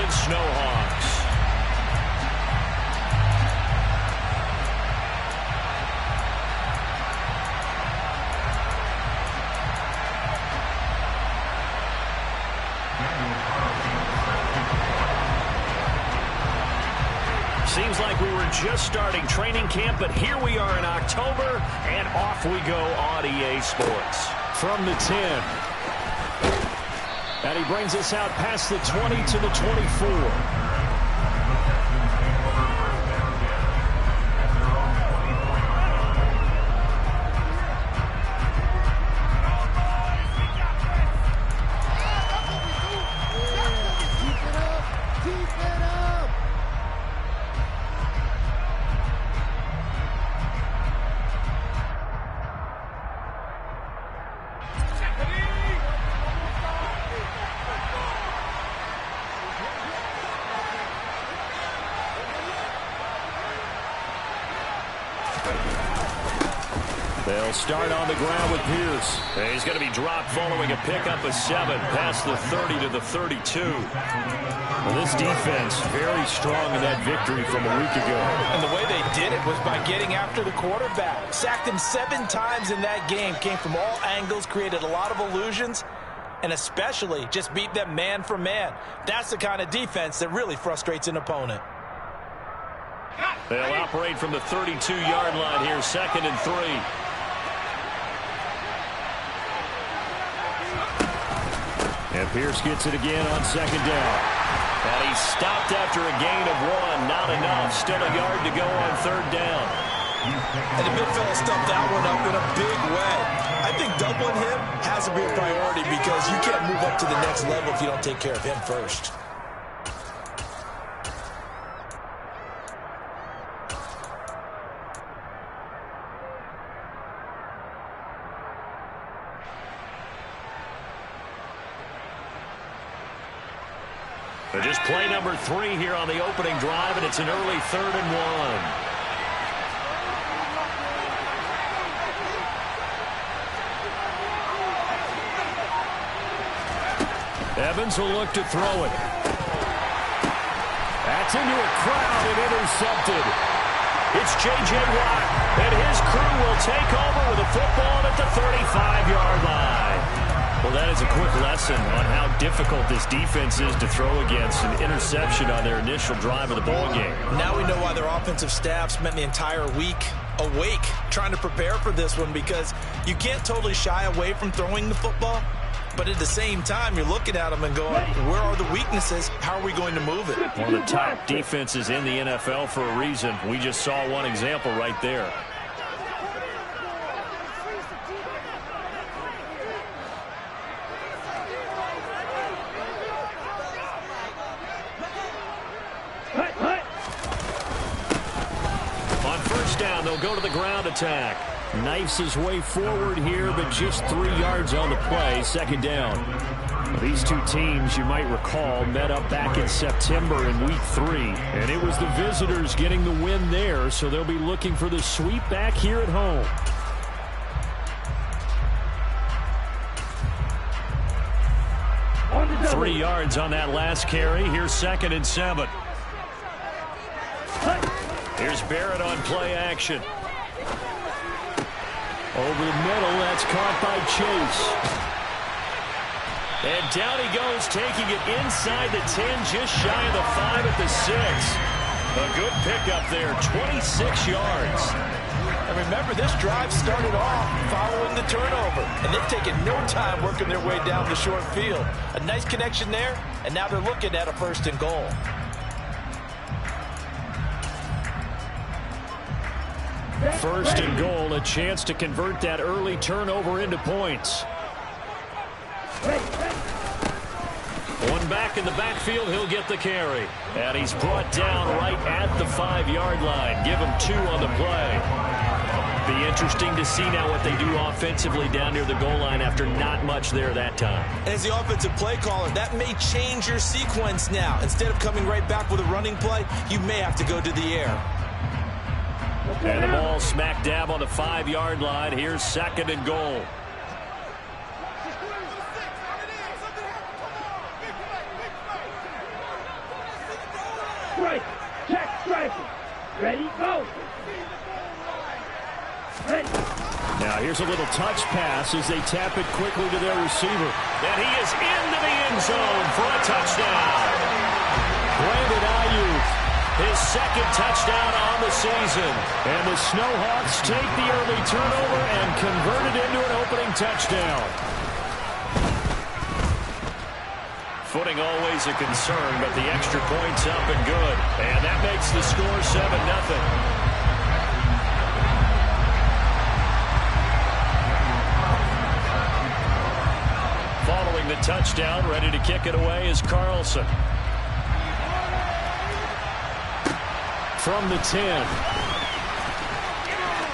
Snowhawks. Seems like we were just starting training camp, but here we are in October, and off we go on EA Sports. From the 10. And he brings us out past the 20 to the 24. They'll start on the ground with Pierce. And he's going to be dropped following a pickup of 7 past the 30 to the 32. Well, this defense very strong in that victory from a week ago. And the way they did it was by getting after the quarterback. Sacked him 7 times in that game. Came from all angles, created a lot of illusions, and especially just beat them man for man. That's the kind of defense that really frustrates an opponent. They'll operate from the 32-yard line here, 2nd and 3. And Pierce gets it again on 2nd down. And he's stopped after a gain of 1. Not enough. Still a yard to go on 3rd down. And the midfield stuffed that one up in a big way. I think doubling him has to be a priority because you can't move up to the next level if you don't take care of him first. They're just play number 3 here on the opening drive, and it's an early 3rd and 1. Evans will look to throw it. That's into a crowd and intercepted. It's J.J. Watt, and his crew will take over with a football at the 35-yard line. Well, that is a quick lesson on how difficult this defense is to throw against. An interception on their initial drive of the ballgame. Now we know why their offensive staff spent the entire week awake trying to prepare for this one, because you can't totally shy away from throwing the football. But at the same time, you're looking at them and going, where are the weaknesses? How are we going to move it? One of the top defenses in the NFL for a reason. We just saw one example right there. On 1st down, they'll go to the ground attack. Knifes his way forward here, but just 3 yards on the play. 2nd down. These two teams, you might recall, met up back in September in Week 3. And it was the visitors getting the win there, so they'll be looking for the sweep back here at home. On 3 yards on that last carry. Here's 2nd and 7. Here's Barrett on play action. Over the middle, that's caught by Chase. And down he goes, taking it inside the 10, just shy of the 5 at the 6. A good pickup there, 26 yards. And remember, this drive started off following the turnover, and they've taken no time working their way down the short field. A nice connection there, and now they're looking at a 1st and goal. First and goal, a chance to convert that early turnover into points. One back in the backfield, he'll get the carry. And he's brought down right at the 5-yard line. Give him 2 on the play. Be interesting to see now what they do offensively down near the goal line after not much there that time. As the offensive play caller, that may change your sequence now. Instead of coming right back with a running play, you may have to go to the air. And the ball smack dab on the 5-yard line. Here's 2nd and goal. strike. Check striking. Ready, go. Ready. Now here's a little touch pass as they tap it quickly to their receiver. And he is into the end zone for a touchdown. Brandon Ayuk, his second touchdown on the season. And the Snowhawks take the early turnover and convert it into an opening touchdown. Footing always a concern, but the extra point's up and good. And that makes the score 7-0. Following the touchdown, ready to kick it away is Carlson. From the 10.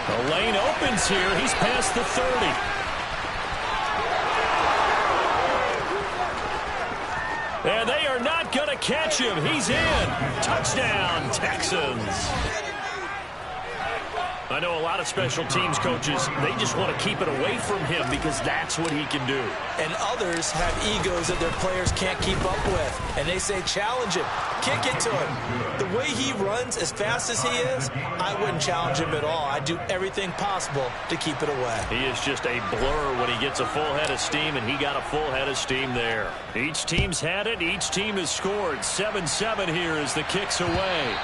The lane opens here. He's past the 30. And they are not going to catch him. He's in. Touchdown, Texans. I know a lot of special teams coaches, they just want to keep it away from him because that's what he can do. And others have egos that their players can't keep up with. And they say, challenge him. Kick it to him. The way he runs as fast as he is, I wouldn't challenge him at all. I'd do everything possible to keep it away. He is just a blur when he gets a full head of steam, and he got a full head of steam there. Each team's had it. Each team has scored. 7-7 here as the kick's away.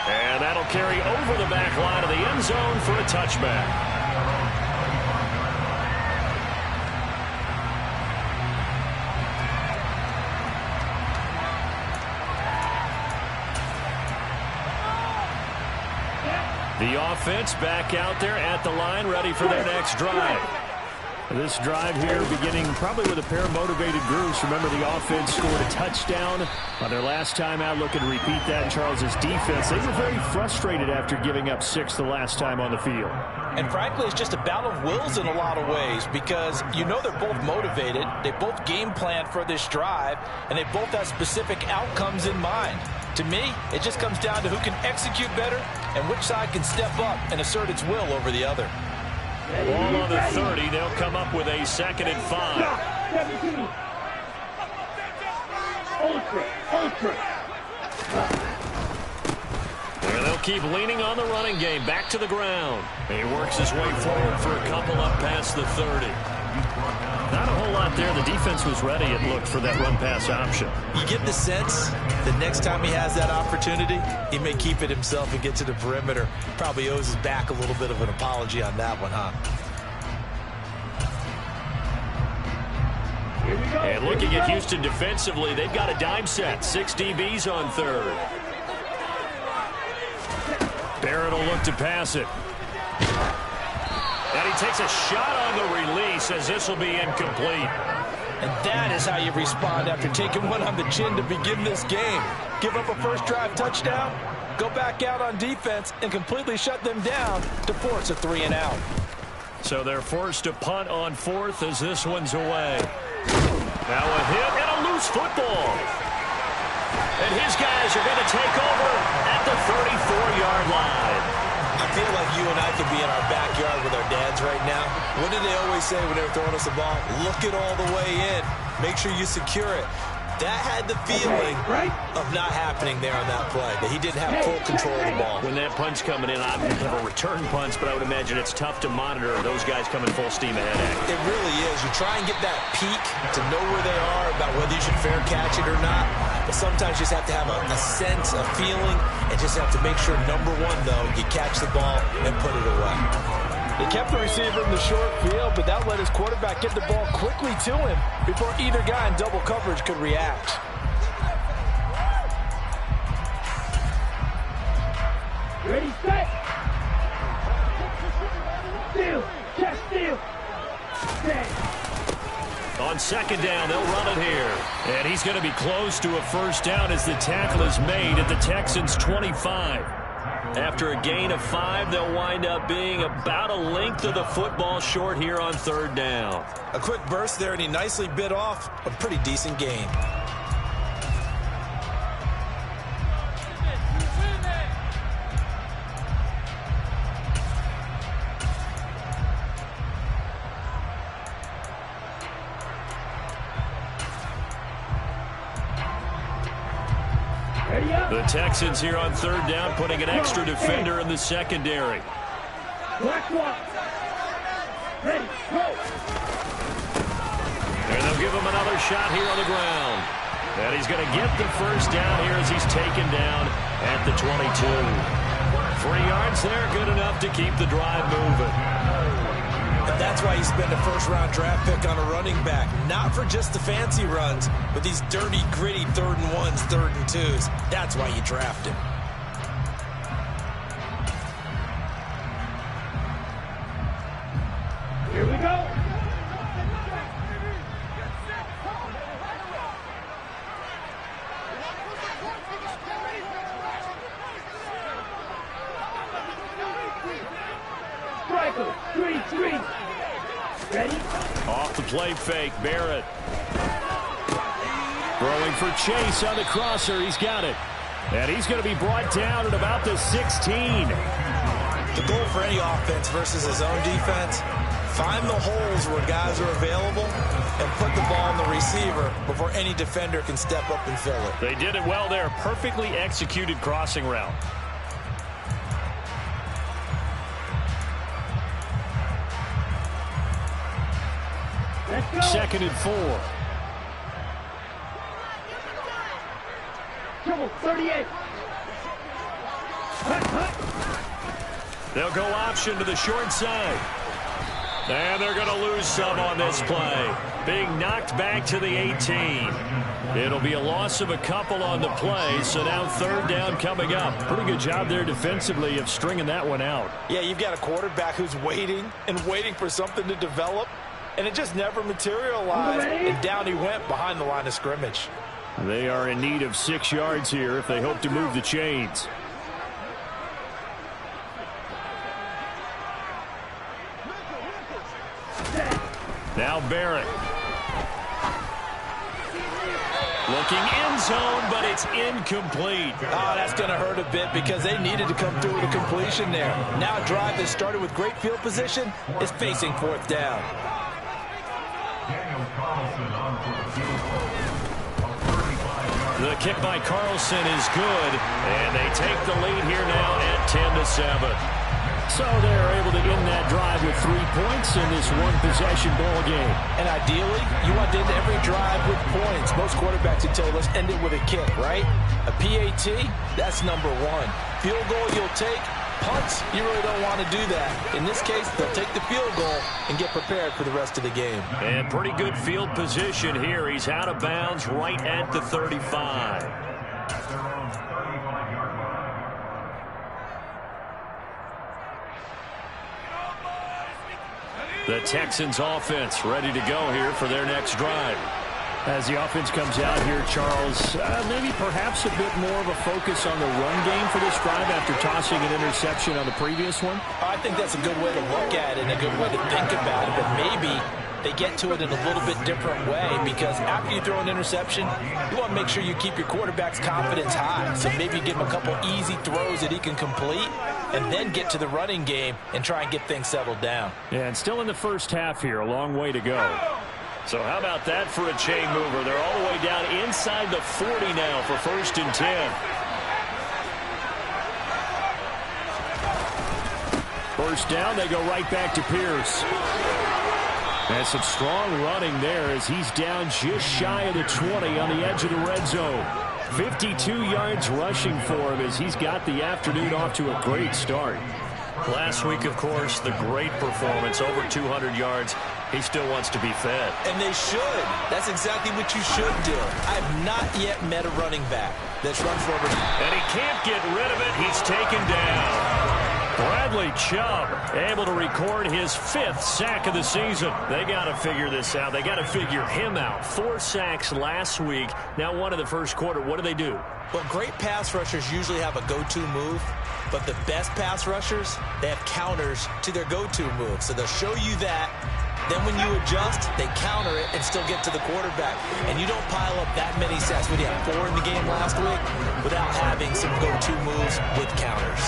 And that'll carry over the back line of the end zone for a touchback. The offense back out there at the line, ready for their next drive. This drive here beginning probably with a pair of motivated groups. Remember, the offense scored a touchdown on their last time out. Looking to repeat that in Charles's defense. They were very frustrated after giving up 6 the last time on the field. And frankly, it's just a battle of wills in a lot of ways because you know they're both motivated. They both game plan for this drive, and they both have specific outcomes in mind. To me, it just comes down to who can execute better and which side can step up and assert its will over the other. Ball on the 30. They'll come up with a 2nd and 5. Ultra. And they'll keep leaning on the running game. Back to the ground. He works his way forward for a couple up past the 30. Not a whole lot there. The defense was ready, it looked, for that run-pass option. You get the sense the next time he has that opportunity, he may keep it himself and get to the perimeter. Probably owes his back a little bit of an apology on that one, huh? And looking at Houston defensively, they've got a dime set. 6 DBs on 3rd. Barrett will look to pass it. And he takes a shot on the release as this will be incomplete. And that is how you respond after taking one on the chin to begin this game. Give up a first drive touchdown, go back out on defense, and completely shut them down to force a 3-and-out. So they're forced to punt on 4th as this one's away. Now a hit and a loose football. And his guys are going to take over at the 34-yard line. I feel like you and I could be in our backyard with our dads right now. What did they always say when they were throwing us the ball? Look it all the way in. Make sure you secure it. That had the feeling of not happening there on that play, that he didn't have full control of the ball. When that punt's coming in, I've never returned punts, but I would imagine it's tough to monitor those guys coming full steam ahead. It really is. You try and get that peek to know where they are, about whether you should fair catch it or not. But sometimes you just have to have a sense, a feeling, and just have to make sure, number one, though, you catch the ball and put it away. They kept the receiver in the short field, but that let his quarterback get the ball quickly to him before either guy in double coverage could react. Ready, set. Steal. Check, steal. Set. On 2nd down, they'll run it here. And he's going to be close to a first down as the tackle is made at the Texans' 25. After a gain of 5, they'll wind up being about a length of the football short here on 3rd down. A quick burst there, and he nicely bit off a pretty decent gain. Ready up. The Texans here on third down, putting an extra defender in the secondary. Black one. Ready, go. And they'll give him another shot here on the ground. And he's going to get the first down here as he's taken down at the 22. 3 yards there, good enough to keep the drive moving. And that's why you spend a first-round draft pick on a running back. Not for just the fancy runs, but these dirty, gritty 3rd and 1s, 3rd and 2s. That's why you draft him. Here we go. Striker, screen. Ready? Off the play fake, Barrett. Throwing for Chase on the crosser. He's got it. And he's going to be brought down at about the 16. The goal for any offense versus his own defense, find the holes where guys are available and put the ball on the receiver before any defender can step up and fill it. They did it well there. Perfectly executed crossing route. Let's go. 2nd and 4. Trouble, 38. Hut. They'll go option to the short side. And they're going to lose some on this play. Being knocked back to the 18. It'll be a loss of a couple on the play, so now 3rd down coming up. Pretty good job there defensively of stringing that one out. Yeah, you've got a quarterback who's waiting and waiting for something to develop, and it just never materialized, and down he went behind the line of scrimmage. They are in need of 6 yards here if they hope to move the chains. Now Barrett. Looking end zone, but it's incomplete. Oh, that's going to hurt a bit because they needed to come through with a completion there. Now a drive that started with great field position is facing 4th down. The kick by Carlson is good, and they take the lead here now at 10-7. So they're able to end that drive with 3 points in this one-possession ball game. And ideally, you want to end every drive with points. Most quarterbacks would tell you, let's end it with a kick, right? A PAT, that's number 1. Field goal you'll take. Punts, you really don't want to do that. In this case, they'll take the field goal and get prepared for the rest of the game. And pretty good field position here. He's out of bounds right at the 35. The Texans offense ready to go here for their next drive. As the offense comes out here, Charles, maybe perhaps a bit more of a focus on the run game for this drive after tossing an interception on the previous one? I think that's a good way to look at it and a good way to think about it, but maybe they get to it in a little bit different way because after you throw an interception, you want to make sure you keep your quarterback's confidence high. So maybe you give him a couple easy throws that he can complete and then get to the running game and try and get things settled down. Yeah, and still in the first half here, a long way to go. So how about that for a chain mover? They're all the way down inside the 40 now for 1st and 10. First down, they go right back to Pierce. And some strong running there as he's down just shy of the 20 on the edge of the red zone. 52 yards rushing for him as he's got the afternoon off to a great start. Last week, of course, the great performance, over 200 yards. He still wants to be fed. And they should. That's exactly what you should do. I have not yet met a running back that's run forward. And he can't get rid of it. He's taken down. Bradley Chubb able to record his 5th sack of the season. They got to figure this out. They got to figure him out. 4 sacks last week. Now 1 in the first quarter. What do? Well, great pass rushers usually have a go-to move, but the best pass rushers, they have counters to their go-to move. So they'll show you that. Then when you adjust, they counter it and still get to the quarterback. And you don't pile up that many sacks. We had 4 in the game last week without having some go-to moves with counters.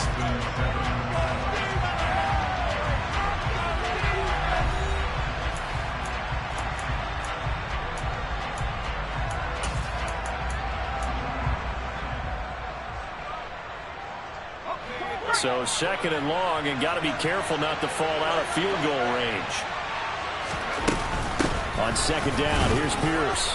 So second and long, and got to be careful not to fall out of field goal range. On second down, here's Pierce.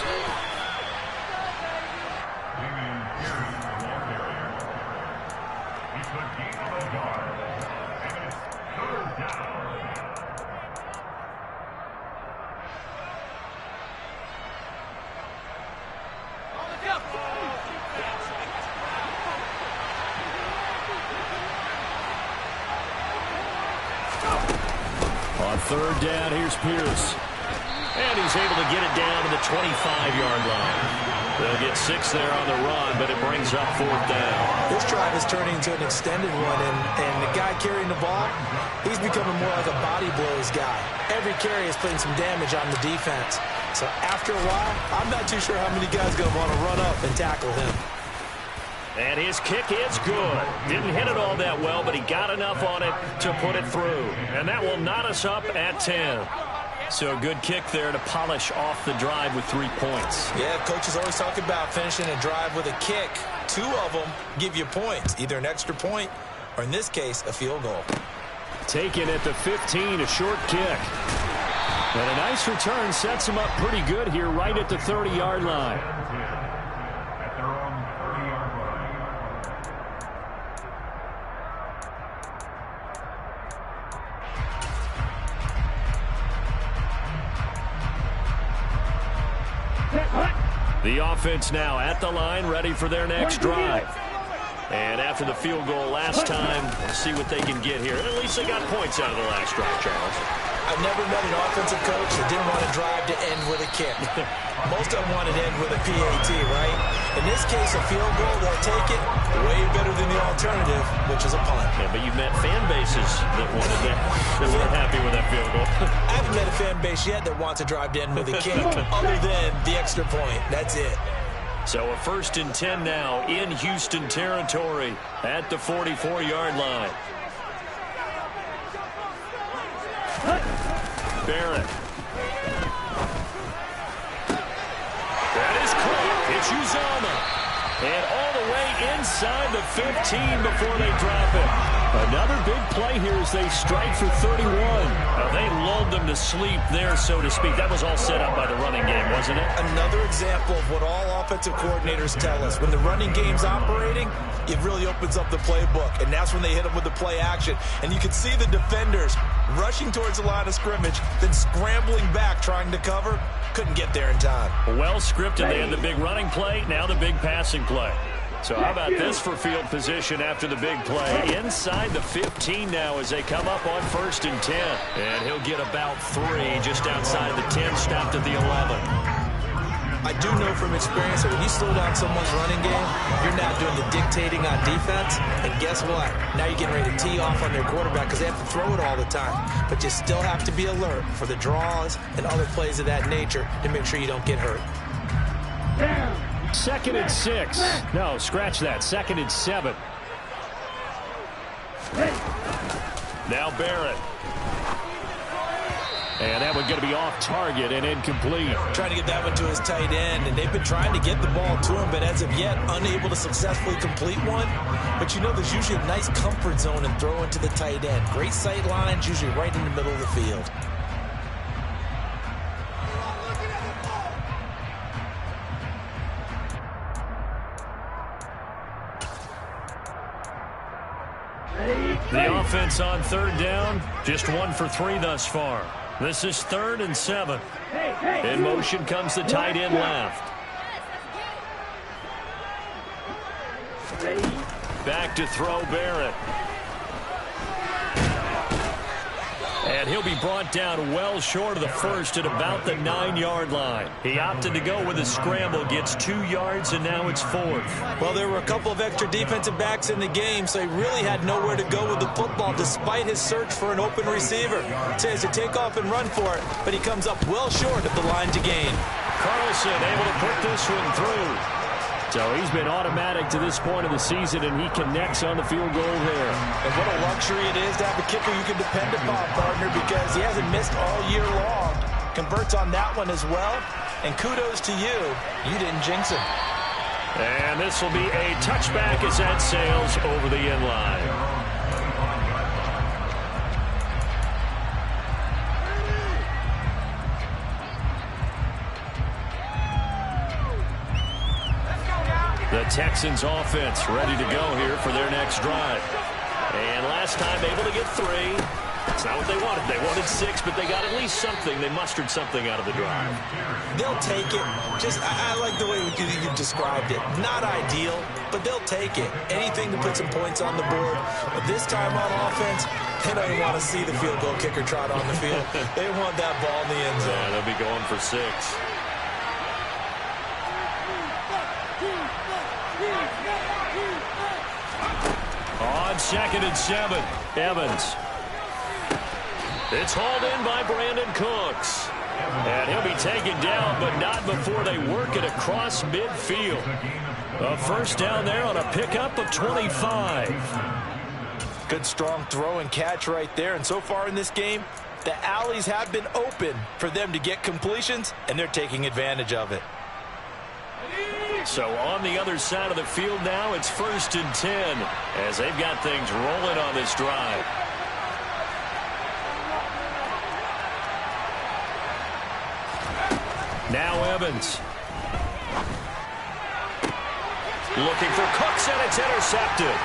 On third down, here's Pierce. And he's able to get it down to the 25-yard line. They'll get 6 there on the run, but it brings up fourth down. This drive is turning into an extended one, and the guy carrying the ball, he's becoming more like a body blows guy. Every carry is putting some damage on the defense. So after a while, I'm not too sure how many guys are going to want to run up and tackle him. And his kick is good. Didn't hit it all that well, but he got enough on it to put it through. And that will knot us up at 10. So a good kick there to polish off the drive with 3 points. Yeah, coaches always talk about finishing a drive with a kick. 2 of them give you points, either an extra point or, in this case, a field goal. Taken at the 15, a short kick. And a nice return sets him up pretty good here right at the 30-yard line. The offense now at the line, ready for their next drive. And after the field goal last time, we'll see what they can get here. At least they got points out of the last drive, Charles. I've never met an offensive coach that didn't want a drive to end with a kick. Most of them wanted to end with a PAT, right? In this case, a field goal, they'll take it way better than the alternative, which is a punt. Yeah, but you've met fan bases that wanted that, that weren't happy with that field goal. I haven't met a fan base yet that wants a drive to end with a kick, other than the extra point. That's it. So a 1st and 10 now in Houston territory at the 44-yard line. Barrett. That is caught. It's Uzama. And all the way inside the 15 before they drop it. Another big play here as they strike for 31. Now, they lulled them to sleep there, so to speak. That was all set up by the running game, wasn't it? Another example of what all offensive coordinators tell us. When the running game's operating, it really opens up the playbook, and that's when they hit them with the play action. And you can see the defenders rushing towards the line of scrimmage, then scrambling back trying to cover. Couldn't get there in time. Well scripted. They had the big running play, now the big passing play. So how about this for field position after the big play? Inside the 15 now as they come up on 1st and 10. And he'll get about 3 just outside the 10, stopped at the 11. I do know from experience that when you slow down someone's running game, you're not doing the dictating on defense. And guess what? Now you're getting ready to tee off on their quarterback because they have to throw it all the time. But you still have to be alert for the draws and other plays of that nature to make sure you don't get hurt. 2nd and 6. No, scratch that. 2nd and 7. Now Barrett. And that one going to be off target and incomplete. Trying to get that one to his tight end, and they've been trying to get the ball to him, but as of yet, unable to successfully complete one. But you know there's usually a nice comfort zone in throwing to the tight end. Great sight lines, usually right in the middle of the field. The offense on 3rd down, just 1 for 3 thus far. This is 3rd and 7. In motion comes the tight end left. Back to throw Barrett. And he'll be brought down well short of the 1st at about the 9-yard line. He opted to go with a scramble, gets 2 yards, and now it's 4th. Well, there were a couple of extra defensive backs in the game, so he really had nowhere to go with the football despite his search for an open receiver. So he has to take off and run for it, but he comes up well short of the line to gain. Carlson able to put this one through. So he's been automatic to this point of the season, and he connects on the field goal there. And what a luxury it is to have a kicker you can depend upon, partner, because he hasn't missed all year long. Converts on that one as well. And kudos to you. You didn't jinx him. And this will be a touchback as that sails over the end line. The Texans offense ready to go here for their next drive. And last time able to get 3. It's not what they wanted. They wanted 6, but they got at least something. They mustered something out of the drive. They'll take it. I like the way you described it. Not ideal, but they'll take it. Anything to put some points on the board. But this time on offense, they don't even want to see the field goal kicker trot on the field. They want that ball in the end zone. Yeah, they'll be going for 6. On 2nd and 7, Evans. It's hauled in by Brandon Cooks. And he'll be taken down, but not before they work it across midfield. A first down there on a pickup of 25. Good strong throw and catch right there. And so far in this game, the alleys have been open for them to get completions, and they're taking advantage of it. So on the other side of the field now, it's 1st and 10 as they've got things rolling on this drive. Now Evans. Looking for Cooks, and it's intercepted.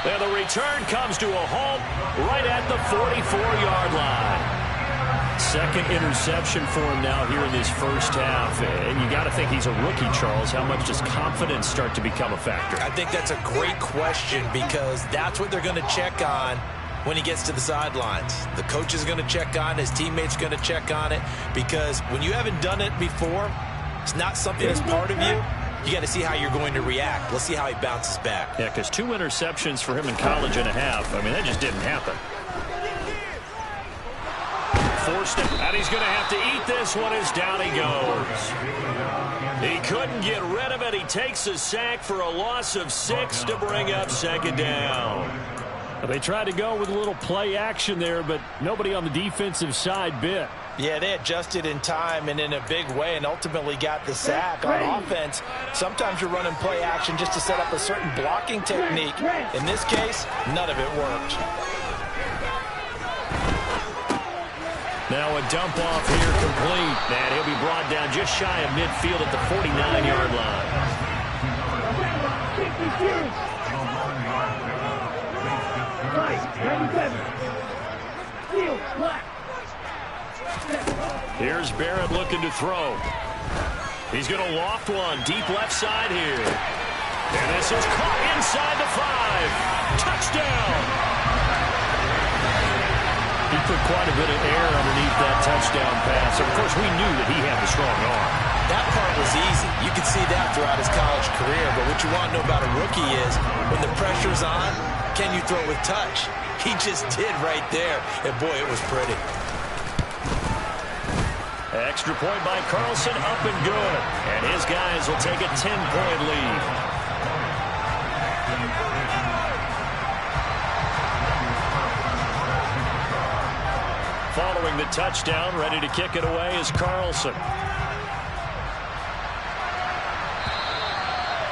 And the return comes to a halt right at the 44-yard line. Second interception for him now here in this first half. And you got to think he's a rookie, Charles. How much does confidence start to become a factor? I think that's a great question because that's what they're going to check on when he gets to the sidelines. The coach is going to check on it. His teammates are going to check on it because when you haven't done it before, it's not something that's part of you. You got to see how you're going to react. Let's see how he bounces back. Yeah, because 2 interceptions for him in college and a half. I mean, that just didn't happen. Forced it, and he's going to have to eat this one as down he goes. He couldn't get rid of it. He takes a sack for a loss of 6 to bring up 2nd down. They tried to go with a little play action there, but nobody on the defensive side bit. Yeah, they adjusted in time and in a big way and ultimately got the sack. On offense, sometimes you're running play action just to set up a certain blocking technique. In this case, none of it worked. Now a dump off here complete. And he'll be brought down just shy of midfield at the 49-yard line. Here's Barrett looking to throw. He's going to loft one deep left side here. And this is caught inside the 5. Touchdown! He put quite a bit of air underneath that touchdown pass. Of course, we knew that he had the strong arm. That part was easy. You could see that throughout his college career. But what you want to know about a rookie is when the pressure's on, can you throw with touch? He just did right there. And, boy, it was pretty. Extra point by Carlson, up and good. And his guys will take a 10-point lead. Following the touchdown, ready to kick it away is Carlson.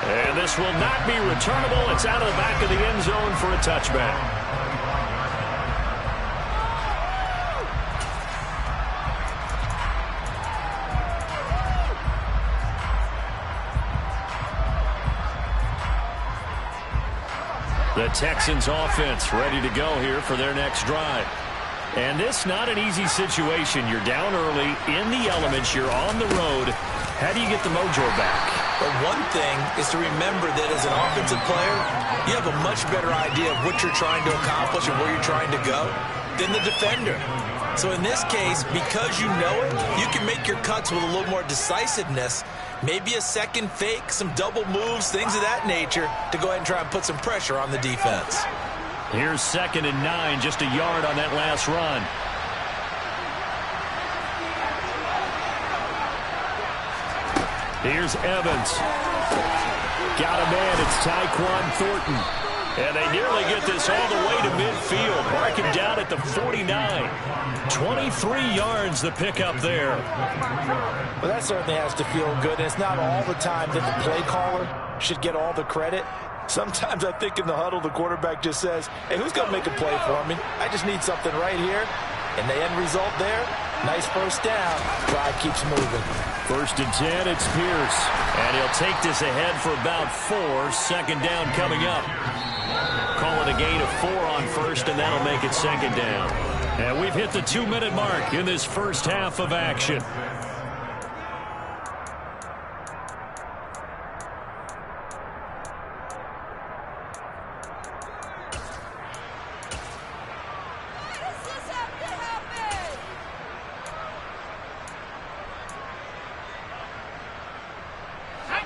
And this will not be returnable. It's out of the back of the end zone for a touchback. The Texans offense ready to go here for their next drive. And this not an easy situation. You're down early, in the elements, you're on the road. How do you get the mojo back? But one thing is to remember that as an offensive player, you have a much better idea of what you're trying to accomplish and where you're trying to go than the defender. So in this case, because you know it, you can make your cuts with a little more decisiveness. Maybe a second fake, some double moves, things of that nature to go ahead and try and put some pressure on the defense. Here's 2nd and 9, just a yard on that last run. Here's Evans. Got a man, it's Tyquan Thornton. And they nearly get this all the way to midfield. Mark him down at the 49. 23 yards the pickup there. Well, that certainly has to feel good. And it's not all the time that the play caller should get all the credit. Sometimes I think in the huddle, the quarterback just says, hey, who's going to make a play for me? I just need something right here. And the end result there, nice first down. Drive keeps moving. First and 10, it's Pierce. And he'll take this ahead for about 4. Second down coming up. Call it a gain of 4 on first, and that'll make it second down. And we've hit the 2-minute mark in this first half of action.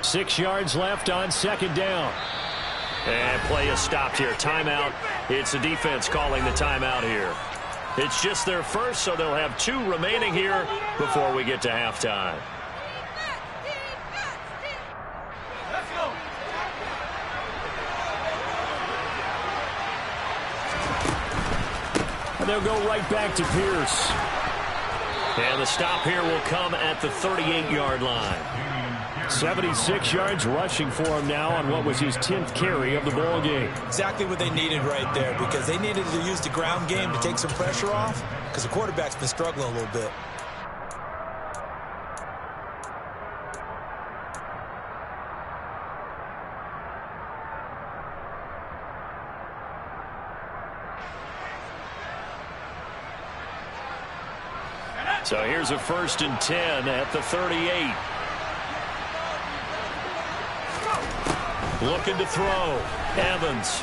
Six yards left on second down. And play is stopped here. Timeout. It's the defense calling the timeout here. It's just their first, so they'll have 2 remaining here before we get to halftime. And they'll go right back to Pierce. And the stop here will come at the 38-yard line. 76 yards rushing for him now on what was his 10th carry of the ball game. Exactly what they needed right there, because they needed to use the ground game to take some pressure off, because the quarterback's been struggling a little bit. So here's a first and 10 at the 38. Looking to throw. Evans.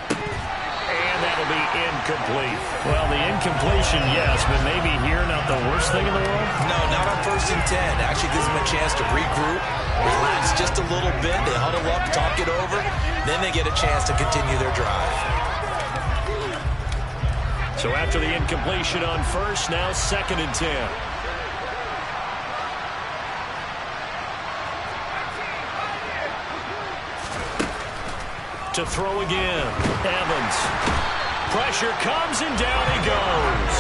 And that'll be incomplete. Well, the incompletion, yes, but maybe here not the worst thing in the world? No, not on first and 10. Actually gives them a chance to regroup, relax just a little bit. They huddle up, talk it over. Then they get a chance to continue their drive. So after the incompletion on first, now second and 10. To throw again. Evans. Pressure comes and down he goes.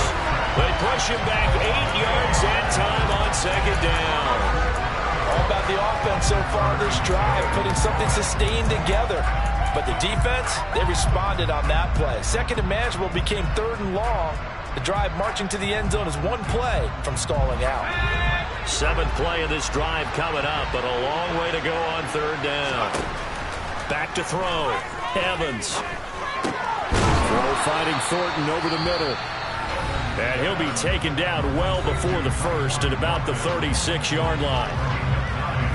They push him back 8 yards and time on second down. All about the offense so far this drive, putting something sustained together. But the defense, they responded on that play. Second and manageable became 3rd and long. The drive marching to the end zone is 1 play from stalling out. 7th play of this drive coming up, but a long way to go on 3rd down. Back to throw. Evans. Throw finding Thornton over the middle. And he'll be taken down well before the first at about the 36-yard line.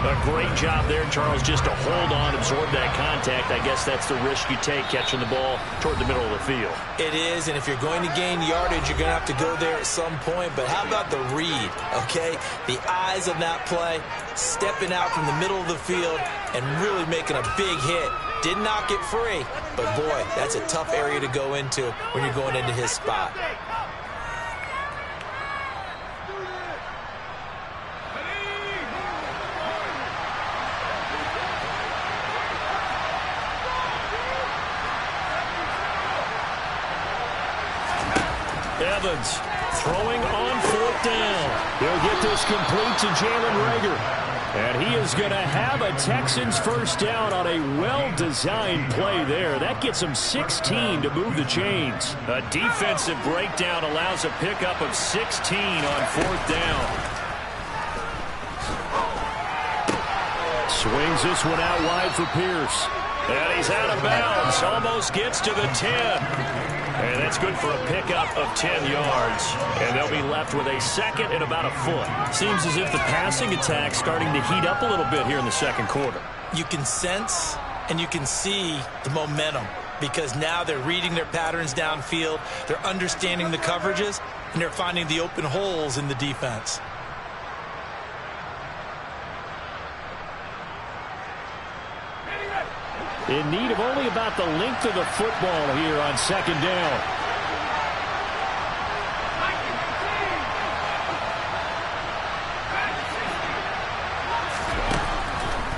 A great job there, Charles, just to hold on, absorb that contact. I guess that's the risk you take catching the ball toward the middle of the field. It is, and if you're going to gain yardage, you're going to have to go there at some point. But how about the read, okay? The eyes of that play, stepping out from the middle of the field and really making a big hit. Did not get free, but boy, that's a tough area to go into when you're going into his spot. Evans throwing on 4th down. He'll get this complete to Jalen Reagor. And he is going to have a Texans first down on a well-designed play there. That gets him 16 to move the chains. A defensive breakdown allows a pickup of 16 on 4th down. Swings this one out wide for Pierce. And he's out of bounds. Almost gets to the 10. And that's good for a pickup of 10 yards. And they'll be left with a second and about a foot. Seems as if the passing attack's starting to heat up a little bit here in the second quarter. You can sense and you can see the momentum, because now they're reading their patterns downfield, they're understanding the coverages, and they're finding the open holes in the defense. In need of only about the length of the football here on second down.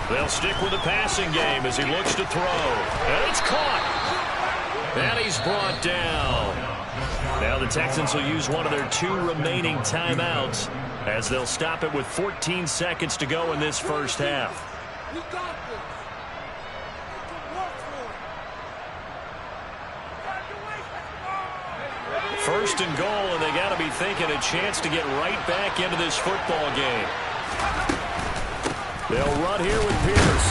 They'll stick with the passing game as he looks to throw. And it's caught. And he's brought down. Now the Texans will use one of their 2 remaining timeouts as they'll stop it with 14 seconds to go in this first half. First and goal, and they got to be thinking a chance to get right back into this football game. They'll run here with Pierce.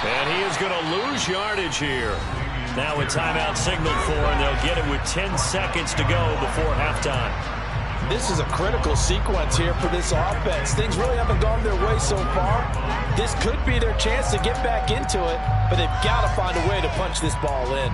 And he is going to lose yardage here. Now a timeout signaled for, and they'll get it with 10 seconds to go before halftime. This is a critical sequence here for this offense. Things really haven't gone their way so far. This could be their chance to get back into it, but they've got to find a way to punch this ball in.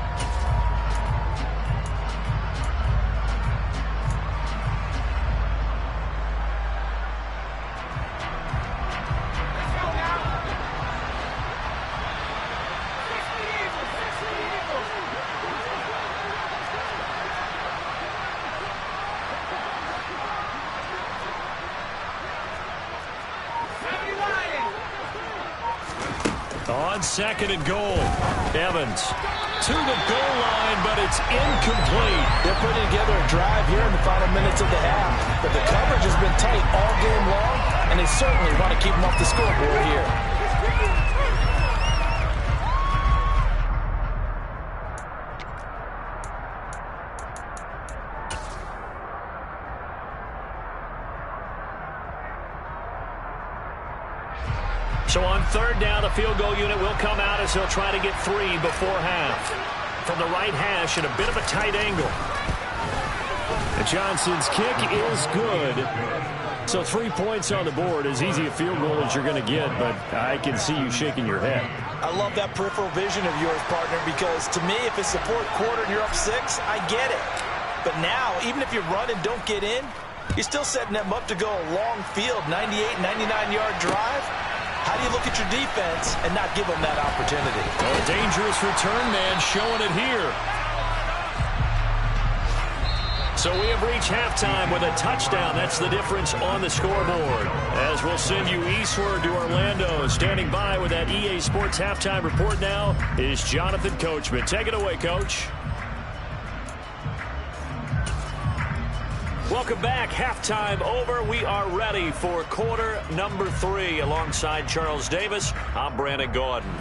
On second and goal, Evans to the goal line, but it's incomplete. They're putting together a drive here in the final minutes of the half, but the coverage has been tight all game long, and they certainly want to keep them off the scoreboard here. So on third down, the field goal unit will come out as they'll try to get 3 before half. From the right hash at a bit of a tight angle. And Johnson's kick is good. So 3 points on the board, as easy a field goal as you're going to get, but I can see you shaking your head. I love that peripheral vision of yours, partner, because to me, if it's the fourth quarter and you're up 6, I get it. But now, even if you run and don't get in, you're still setting them up to go a long field, 98, 99-yard drive. How do you look at your defense and not give them that opportunity? A dangerous return man showing it here. So we have reached halftime with a touchdown. That's the difference on the scoreboard. As we'll send you eastward to Orlando. Standing by with that EA Sports halftime report now is Jonathan Coachman. Take it away, Coach. Welcome back. Halftime over. We are ready for quarter number 3. Alongside Charles Davis, I'm Brandon Gordon.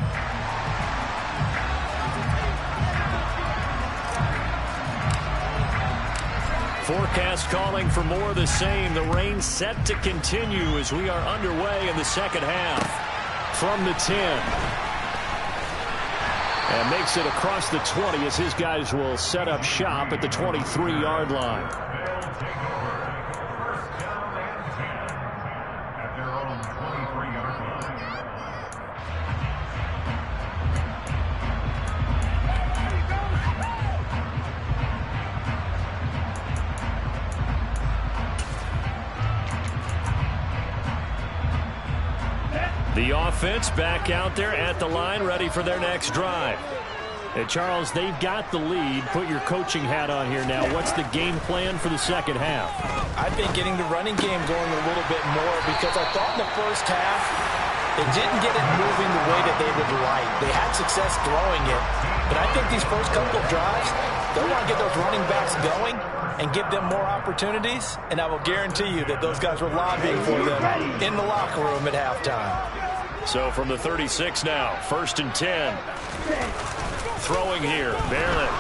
Forecast calling for more of the same. The rain set to continue as we are underway in the second half. From the 10. And makes it across the 20 as his guys will set up shop at the 23-yard line. The offense back out there at the line, ready for their next drive. And Charles, they've got the lead. Put your coaching hat on here now. What's the game plan for the second half? I think getting the running game going a little bit more, because I thought in the first half they didn't get it moving the way that they would like. They had success throwing it, but I think these first couple of drives, they want to get those running backs going and give them more opportunities, and I will guarantee you that those guys were lobbying for them in the locker room at halftime. So from the 36 now, 1st and 10. Throwing here, Barrett.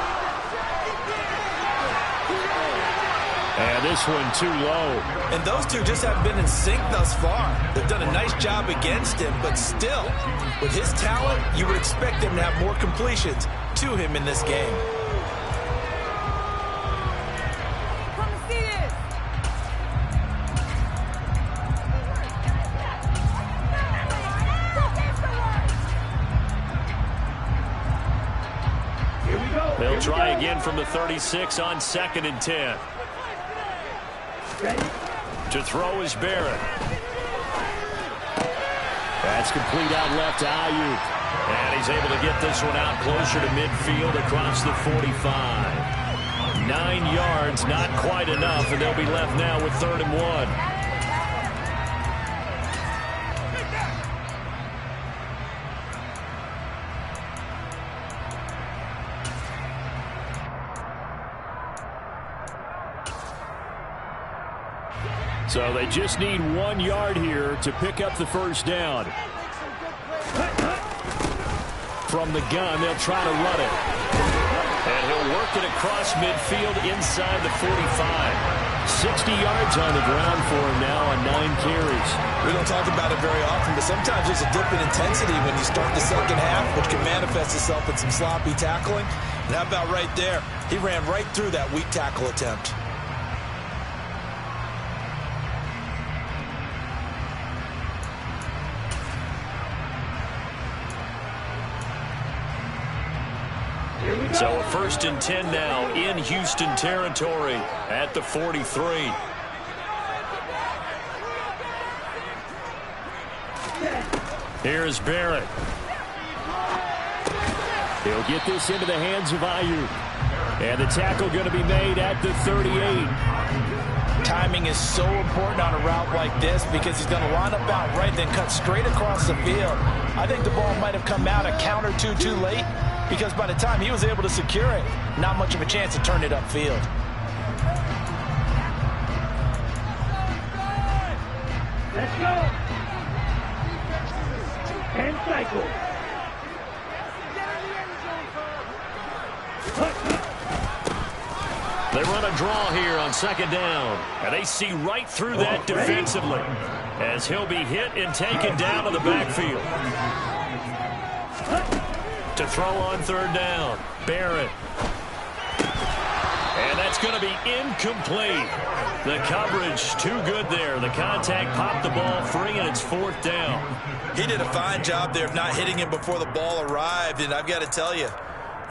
And this one too low. And those two just haven't been in sync thus far. They've done a nice job against him, but still, with his talent, you would expect them to have more completions to him in this game. They'll try again from the 36 on 2nd and 10. To throw is Barrett. That's complete out left to Ayuk. And he's able to get this one out closer to midfield across the 45. 9 yards, not quite enough, and they'll be left now with 3rd and 1. So they just need 1 yard here to pick up the first down. From the gun, they'll try to run it. And he'll work it across midfield inside the 45. 60 yards on the ground for him now on 9 carries. We don't talk about it very often, but sometimes there's a dip in intensity when you start the second half, which can manifest itself in some sloppy tackling. And how about right there? He ran right through that weak tackle attempt. So a 1st and 10 now in Houston territory at the 43. Here's Barrett. He'll get this into the hands of Ayuk. And the tackle going to be made at the 38. Timing is so important on a route like this because he's going to line up out right, then cut straight across the field. I think the ball might have come out a count or two too late because by the time he was able to secure it, not much of a chance to turn it upfield. Let's go. 10 cycles. They run a draw here on 2nd down. And they see right through that defensively as he'll be hit and taken down to the backfield. To throw on 3rd down, Barrett. And that's going to be incomplete. The coverage too good there. The contact popped the ball free, and it's 4th down. He did a fine job there of not hitting him before the ball arrived, and I've got to tell you,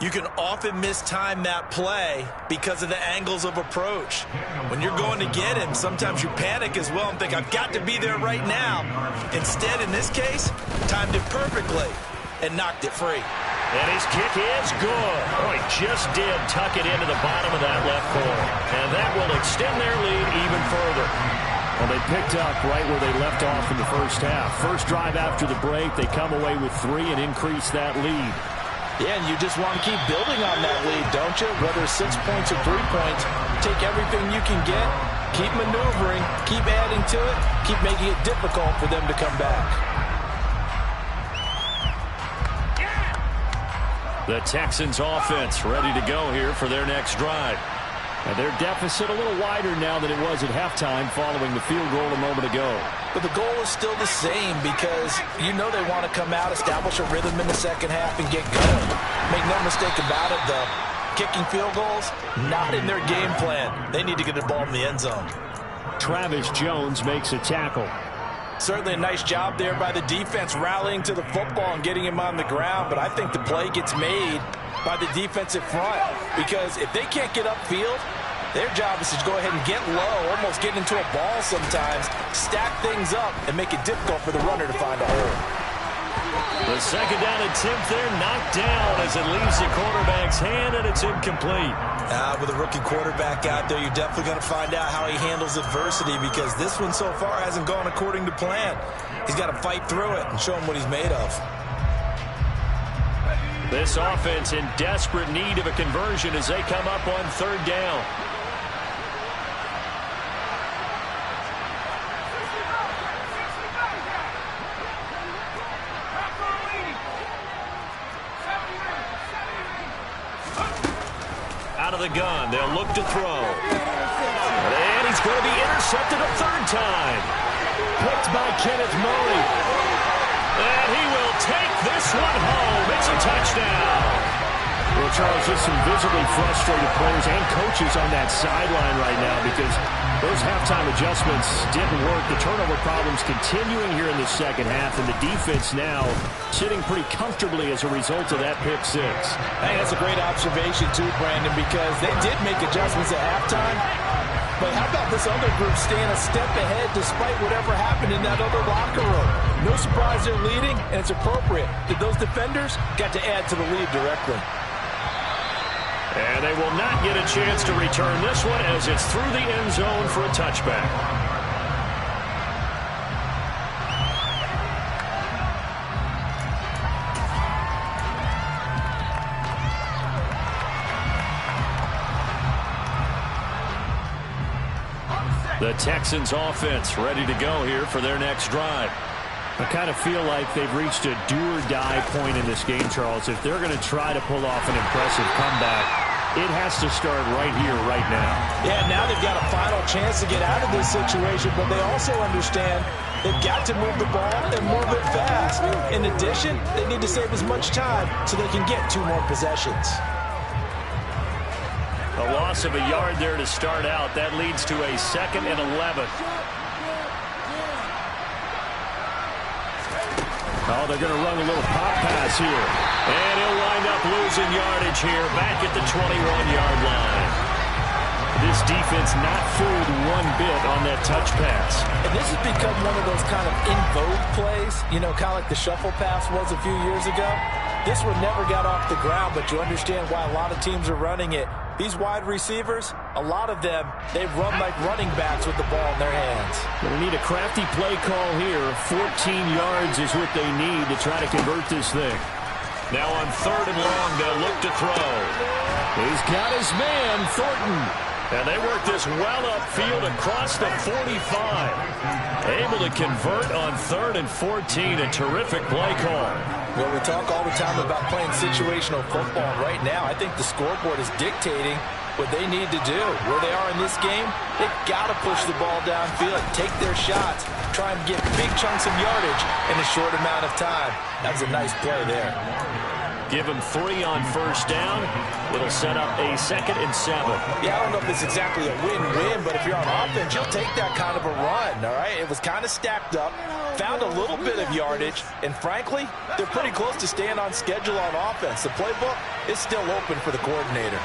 you can often mistime that play because of the angles of approach. When you're going to get him, sometimes you panic as well and think, I've got to be there right now. Instead, in this case, timed it perfectly and knocked it free. And his kick is good. Oh, he just did tuck it into the bottom of that left corner. And that will extend their lead even further. Well, they picked up right where they left off in the first half. First drive after the break, they come away with 3 and increase that lead. Yeah, and you just want to keep building on that lead, don't you? Whether it's 6 points or 3 points, take everything you can get, keep maneuvering, keep adding to it, keep making it difficult for them to come back. The Texans offense ready to go here for their next drive. And their deficit a little wider now than it was at halftime following the field goal a moment ago. But the goal is still the same because you know they want to come out, establish a rhythm in the second half, and get going. Make no mistake about it, though. Kicking field goals, not in their game plan. They need to get the ball in the end zone. Travis Jones makes a tackle. Certainly a nice job there by the defense rallying to the football and getting him on the ground, but I think the play gets made by the defensive front because if they can't get upfield, their job is to go ahead and get low, almost get into a ball sometimes, stack things up, and make it difficult for the runner to find a hole. The 2nd down attempt there knocked down as it leaves the quarterback's hand, and it's incomplete. With a rookie quarterback out there, you're definitely going to find out how he handles adversity because this one so far hasn't gone according to plan. He's got to fight through it and show him what he's made of. This offense in desperate need of a conversion as they come up on 3rd down. Out of the gun, they'll look to throw. And he's going to be intercepted a 3rd time. Picked by Kenneth Murray. And he will take this one home. It's a touchdown. Well, Charles, just some visibly frustrated players and coaches on that sideline right now because those halftime adjustments didn't work. The turnover problems continuing here in the second half, and the defense now sitting pretty comfortably as a result of that pick 6. Hey, that's a great observation too, Brandon, because they did make adjustments at halftime. But how about this other group staying a step ahead despite whatever happened in that other locker room? No surprise they're leading, and it's appropriate that those defenders got to add to the lead directly. And they will not get a chance to return this one as it's through the end zone for a touchback. The Texans offense ready to go here for their next drive. I kind of feel like they've reached a do-or-die point in this game, Charles. If they're going to try to pull off an impressive comeback, It has to start right here, right now. Yeah, now they've got a final chance to get out of this situation, but they also understand they've got to move the ball and move it fast. In addition, they need to save as much time so they can get 2 more possessions. A loss of a yard there to start out. That leads to a 2nd and 11. Oh, they're going to run a little pop pass here. And he'll wind up losing yardage here back at the 21-yard line. This defense not fooled one bit on that touch pass. And this has become one of those kind of in vogue plays, you know, kind of like the shuffle pass was a few years ago. This one never got off the ground, but you understand why a lot of teams are running it. These wide receivers, a lot of them, they run like running backs with the ball in their hands. Going to need a crafty play call here. 14 yards is what they need to try to convert this thing. Now on 3rd and long, they'll look to throw. He's got his man, Thornton. And they work this well upfield across the 45. Able to convert on 3rd and 14. A terrific play call. Well, we talk all the time about playing situational football. Right now, I think the scoreboard is dictating what they need to do. Where they are in this game, they've got to push the ball downfield, take their shots, try and get big chunks of yardage in a short amount of time. That was a nice play there. Give him 3 on 1st down. It'll set up a 2nd and 7. Yeah, I don't know if it's exactly a win-win, but if you're on offense, you'll take that kind of a run, all right? It was kind of stacked up, found a little bit of yardage, and frankly, they're pretty close to staying on schedule on offense. The playbook is still open for the coordinator.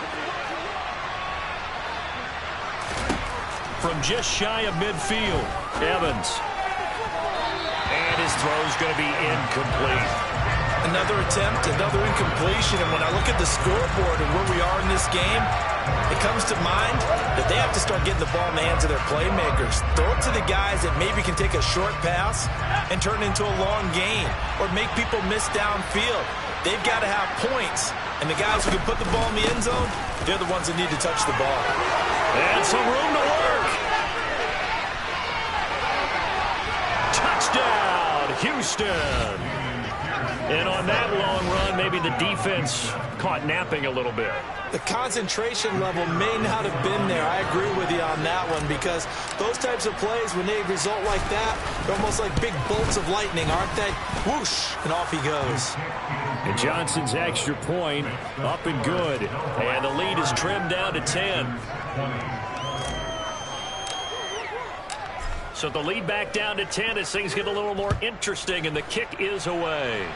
From just shy of midfield, Evans. And his throw's going to be incomplete. Another attempt, another incompletion, and when I look at the scoreboard and where we are in this game, it comes to mind that they have to start getting the ball in the hands of their playmakers. Throw it to the guys that maybe can take a short pass and turn it into a long gain or make people miss downfield. They've got to have points, and the guys who can put the ball in the end zone, they're the ones that need to touch the ball. And some room to work. Touchdown, Houston. And on that long run, maybe the defense caught napping a little bit. The concentration level may not have been there. I agree with you on that one because those types of plays, when they result like that, they're almost like big bolts of lightning, aren't they? Whoosh, and off he goes. And Johnson's extra point up and good. And the lead is trimmed down to 10. So the lead back down to 10 as things get a little more interesting, and the kick is away.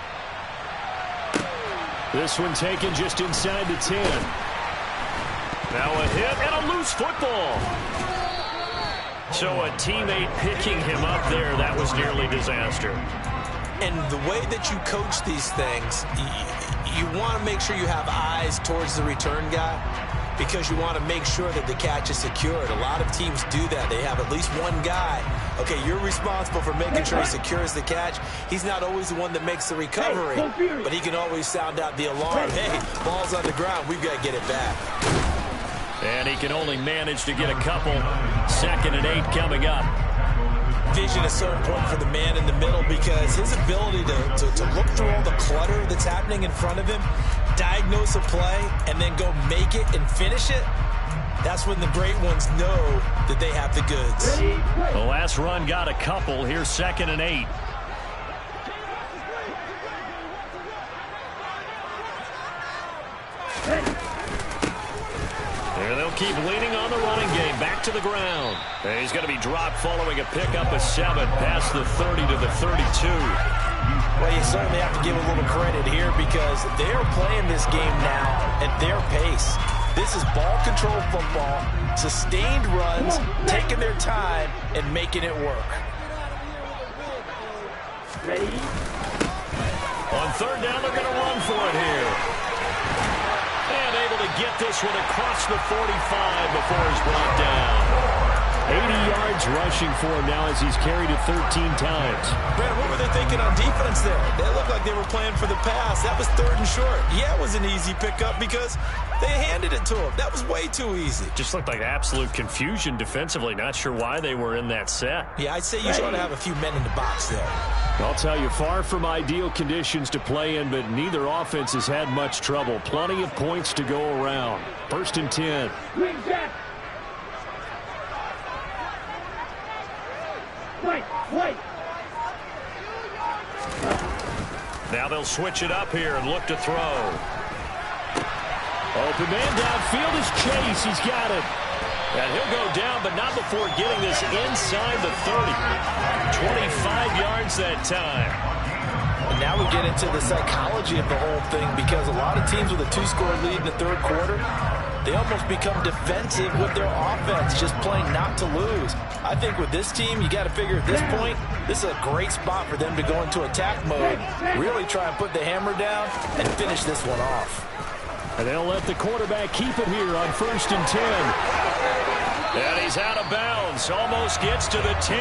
This one taken just inside the 10. Now a hit and a loose football. So a teammate picking him up there, that was nearly disaster. And the way that you coach these things, you want to make sure you have eyes towards the return guy because you want to make sure that the catch is secured. A lot of teams do that. They have at least one guy. Okay, you're responsible for making sure he secures the catch. He's not always the one that makes the recovery, but he can always sound out the alarm. Hey, ball's on the ground. We've got to get it back. And he can only manage to get a couple. 2nd and 8 coming up. Vision is so important for the man in the middle because his ability to look through all the clutter that's happening in front of him, diagnose a play, and then go make it and finish it, that's when the great ones know that they have the goods. The last run got a couple. Here's 2nd and 8. There they'll keep leaning on the running game. Back to the ground. And he's going to be dropped following a pickup of 7 past the 30 to the 32. Well, you certainly have to give a little credit here because they're playing this game now at their pace. This is ball control football, sustained runs, taking their time, and making it work. Ready? On 3rd down, they're going to run for it here. And able to get this one across the 45 before he's brought down. 80 yards rushing for him now as he's carried it 13 times. Brad, what were they thinking on defense there? They looked like they were playing for the pass. That was 3rd and short. Yeah, it was an easy pickup because they handed it to him. That was way too easy. Just looked like absolute confusion defensively. Not sure why they were in that set. Yeah, I'd say you ought to have a few men in the box there. I'll tell you, far from ideal conditions to play in, but neither offense has had much trouble. Plenty of points to go around. 1st and 10. Swing back. Wait. Now they'll switch it up here and look to throw. Open man downfield is Chase. He's got it. And he'll go down, but not before getting this inside the 30. 25 yards that time. And now we get into the psychology of the whole thing, because a lot of teams with a 2-score lead in the 3rd quarter, they almost become defensive with their offense, just playing not to lose. I think with this team, you got to figure at this point, this is a great spot for them to go into attack mode, really try and put the hammer down and finish this one off. And they'll let the quarterback keep it here on 1st and 10. And he's out of bounds, almost gets to the 10.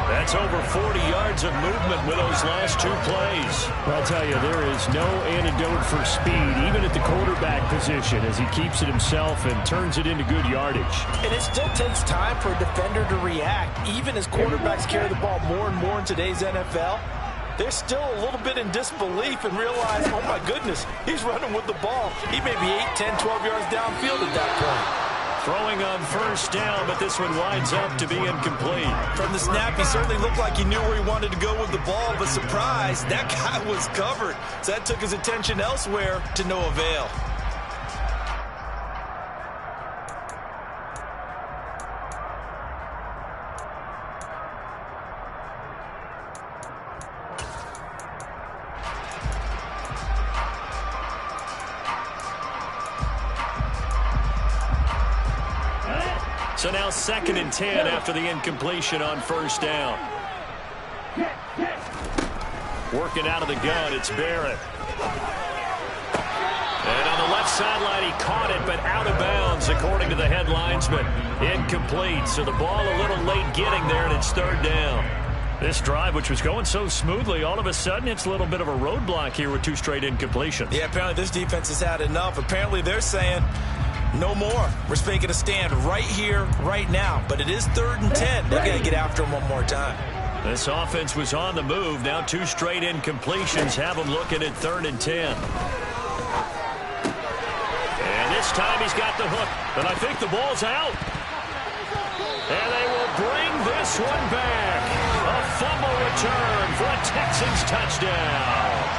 That's over 40 yards of movement with those last 2 plays. I'll tell you, there is no antidote for speed, even at the quarterback position, as he keeps it himself and turns it into good yardage. And it still takes time for a defender to react. Even as quarterbacks carry the ball more and more in today's NFL, they're still a little bit in disbelief and realize, oh my goodness, he's running with the ball. He may be 8, 10, 12 yards downfield at that point. Throwing on 1st down, but this one winds up to be incomplete. From the snap, he certainly looked like he knew where he wanted to go with the ball, but surprise, that guy was covered. So that took his attention elsewhere to no avail. So now 2nd and 10 after the incompletion on 1st down. Working out of the gun, it's Barrett. And on the left sideline, he caught it, but out of bounds, according to the head linesman. Incomplete, so the ball a little late getting there, and it's 3rd down. This drive, which was going so smoothly, all of a sudden it's a little bit of a roadblock here with 2 straight incompletions. Yeah, apparently this defense has had enough. Apparently they're saying, no more. We're making a stand right here, right now. But it is 3rd and 10. They've got to get after him one more time. This offense was on the move. Now 2 straight incompletions have them looking at 3rd and 10. And this time he's got the hook. But I think the ball's out. And they will bring this one back. A fumble return for a Texans touchdown.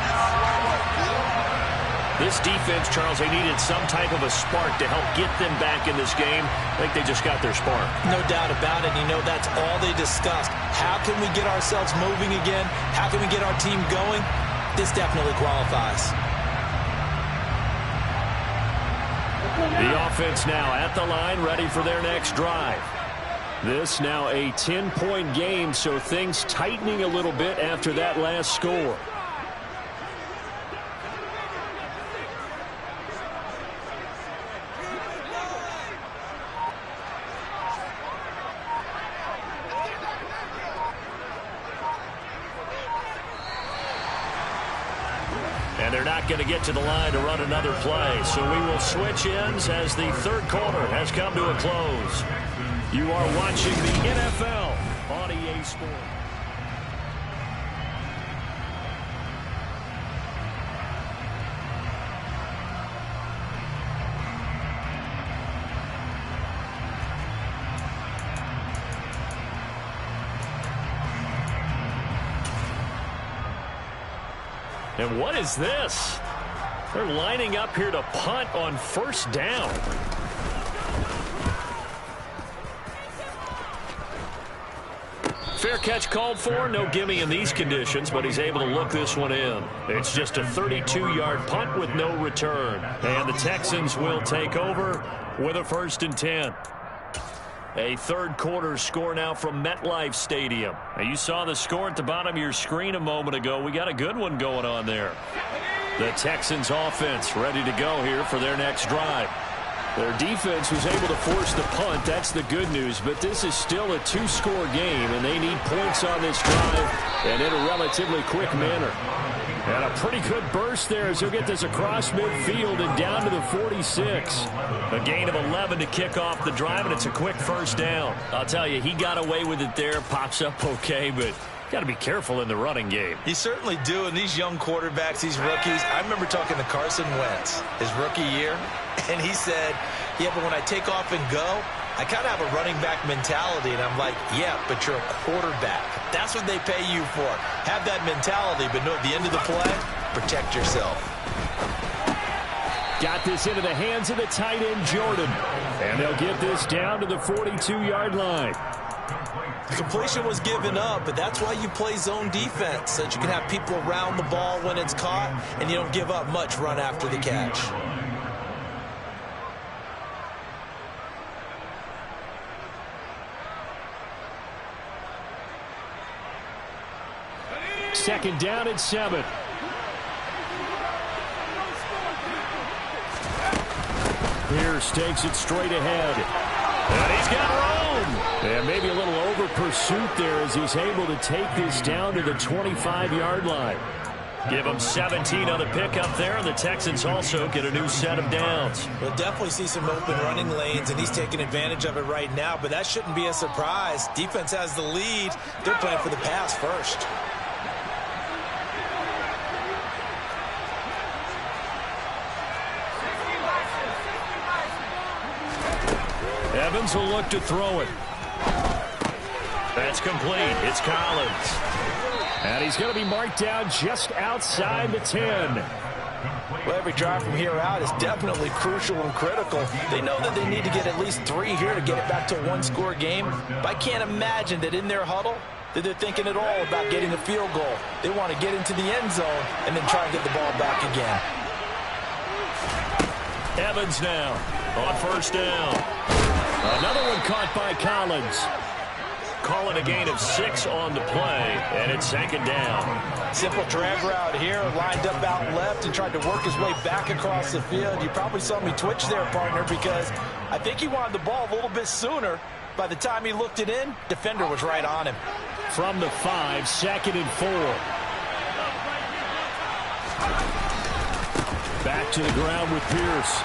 This defense, Charles, they needed some type of a spark to help get them back in this game. I think they just got their spark. No doubt about it. You know, that's all they discussed. How can we get ourselves moving again? How can we get our team going? This definitely qualifies. The offense now at the line, ready for their next drive. This now a 10-point game, so things tightening a little bit after that last score. And they're not going to get to the line to run another play. So we will switch ends as the 3rd quarter has come to a close. You are watching the NFL on EA Sports. And what is this? They're lining up here to punt on 1st down. Fair catch called for. No gimme in these conditions, but he's able to look this one in. It's just a 32-yard punt with no return. And the Texans will take over with a 1st and 10. A 3rd quarter score now from MetLife Stadium. Now you saw the score at the bottom of your screen a moment ago. We got a good one going on there. The Texans offense ready to go here for their next drive. Their defense was able to force the punt. That's the good news. But this is still a two-score game, and they need points on this drive and in a relatively quick manner. And a pretty good burst there as he'll get this across midfield and down to the 46. A gain of 11 to kick off the drive, and it's a quick first down. I'll tell you, he got away with it there. Pops up okay, but got to be careful in the running game. You certainly do. And these young quarterbacks, these rookies, I remember talking to Carson Wentz his rookie year, and he said, yeah, but when I take off and go, I kind of have a running back mentality. And I'm like, yeah, but you're a quarterback. That's what they pay you for. Have that mentality, but no, at the end of the play, protect yourself. Got this into the hands of the tight end, Jordan. And they'll get this down to the 42-yard line. The completion was given up, but that's why you play zone defense, so that you can have people around the ball when it's caught, and you don't give up much run after the catch. Second down and 7. Pierce takes it straight ahead. And he's got room. And maybe a little over pursuit there as he's able to take this down to the 25-yard line. Give them 17 on the pickup there, and the Texans also get a new set of downs. We'll definitely see some open running lanes, and he's taking advantage of it right now, but that shouldn't be a surprise. Defense has the lead. They're playing for the pass first. Evans will look to throw it. That's complete. It's Collins. And he's going to be marked down just outside the 10. Well, every drive from here out is definitely crucial and critical. They know that they need to get at least 3 here to get it back to a one-score game. But I can't imagine that in their huddle that they're thinking at all about getting a field goal. They want to get into the end zone and then try and get the ball back again. Evans now on first down. Another one caught by Collins. Calling a gain of 6 on the play, and it's second down. Simple drag route here, lined up out left and tried to work his way back across the field. You probably saw me twitch there, partner, because I think he wanted the ball a little bit sooner. By the time he looked it in, defender was right on him. From the 5, second and 4. Back to the ground with Pierce.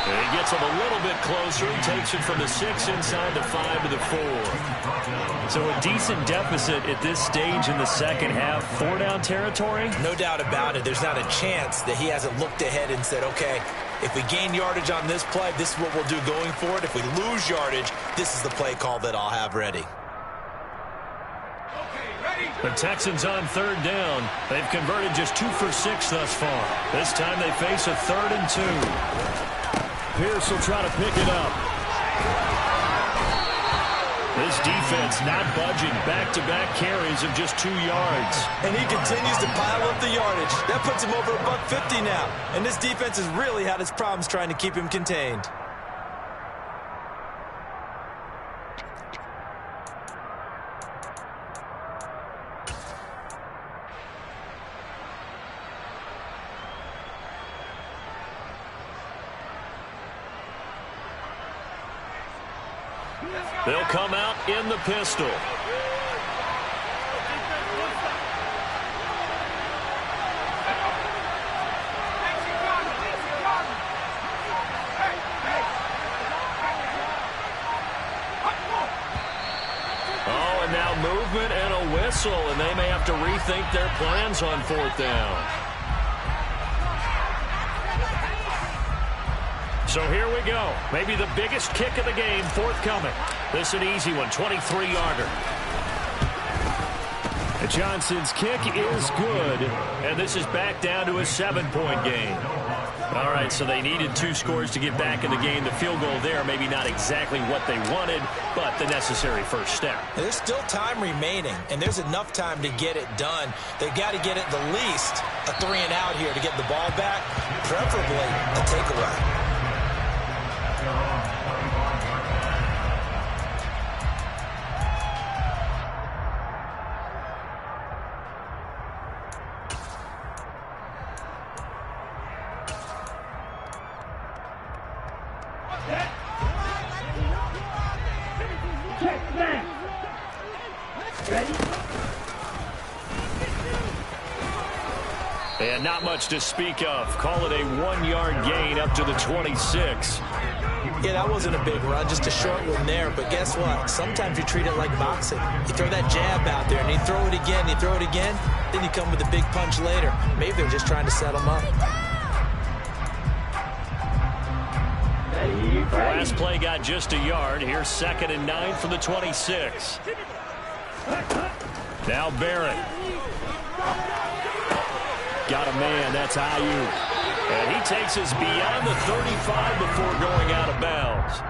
And he gets him a little bit closer. He takes it from the 6 inside the 5 to the 4. So a decent deficit at this stage in the second half. 4-down territory? No doubt about it. There's not a chance that he hasn't looked ahead and said, okay, if we gain yardage on this play, this is what we'll do going forward. If we lose yardage, this is the play call that I'll have ready. The Texans on third down. They've converted just 2 for 6 thus far. This time they face a 3rd and 2. Pierce will try to pick it up. This defense not budging. Back-to-back carries of just 2 yards. And he continues to pile up the yardage. That puts him over $150 now. And this defense has really had its problems trying to keep him contained. They'll come out in the pistol. Oh, and now movement and a whistle, and they may have to rethink their plans on 4th down. So here we go. Maybe the biggest kick of the game forthcoming. This an easy one, 23-yarder. Johnson's kick is good, and this is back down to a 7-point game. All right, so they needed 2 scores to get back in the game. The field goal there, maybe not exactly what they wanted, but the necessary first step. There's still time remaining, and there's enough time to get it done. They've got to get at the least a 3 and out here to get the ball back, preferably a takeaway. Ready? And not much to speak of. Call it a 1-yard gain up to the 26. Yeah, that wasn't a big run, just a short one there. But guess what? Sometimes you treat it like boxing. You throw that jab out there, and you throw it again, then you come with a big punch later. Maybe they're just trying to set them up. Ready? Last play got just a yard. Here's 2nd and 9 from the 26. Now Barrett. Got a man. That's Ayuk. And he takes us beyond the 35 before going out of bounds.